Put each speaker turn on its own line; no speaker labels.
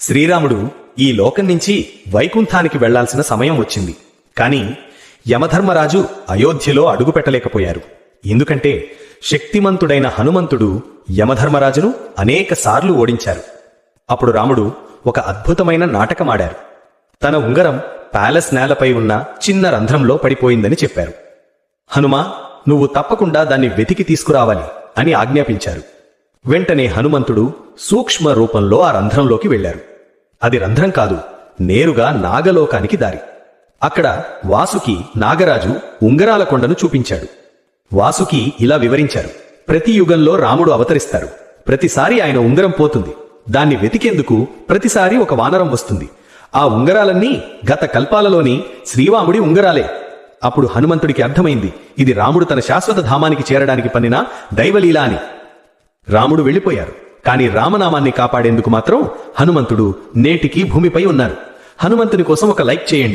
శ్రీరాముడు ఈ లోకం నుంచి వైకుంఠానికి వెళ్లాల్సిన సమయం వచ్చింది. కాని యమధర్మరాజు అయోధ్యలో అడుగుపెట్టలేకపోయారు. ఎందుకంటే శక్తిమంతుడైన హనుమంతుడు యమధర్మరాజును అనేకసార్లు ఓడించారు. అప్పుడు రాముడు ఒక అద్భుతమైన నాటకమాడారు. తన ఉంగరం ప్యాలెస్ నేలపై ఉన్న చిన్న రంధ్రంలో పడిపోయిందని చెప్పారు. హనుమా, నువ్వు తప్పకుండా దాన్ని వెతికి తీసుకురావాలి అని ఆజ్ఞాపించారు. వెంటనే హనుమంతుడు సూక్ష్మ రూపంలో ఆ రంధ్రంలోకి వెళ్లారు. అది రంధ్రం కాదు, నేరుగా నాగలోకానికి దారి. అక్కడ వాసుకి నాగరాజు ఉంగరాల కొండను చూపించాడు. వాసుకి ఇలా వివరించారు: ప్రతి యుగంలో రాముడు అవతరిస్తారు. ప్రతిసారి ఆయన ఉంగరం పోతుంది. దాన్ని వెతికేందుకు ప్రతిసారి ఒక వానరం వస్తుంది. ఆ ఉంగరాలన్నీ గత కల్పాలలోని శ్రీరాముడి ఉంగరాలే. అప్పుడు హనుమంతుడికి అర్థమైంది, ఇది రాముడు తన శాశ్వత ధామానికి చేరడానికి పన్నిన దైవలీలా అని. రాముడు వెళ్లిపోయారు. కాని రామనామాన్ని కాపాడేందుకు మాత్రం హనుమంతుడు నేటికి భూమిపై ఉన్నారు. హనుమంతుని కోసం ఒక లైక్ చేయండి.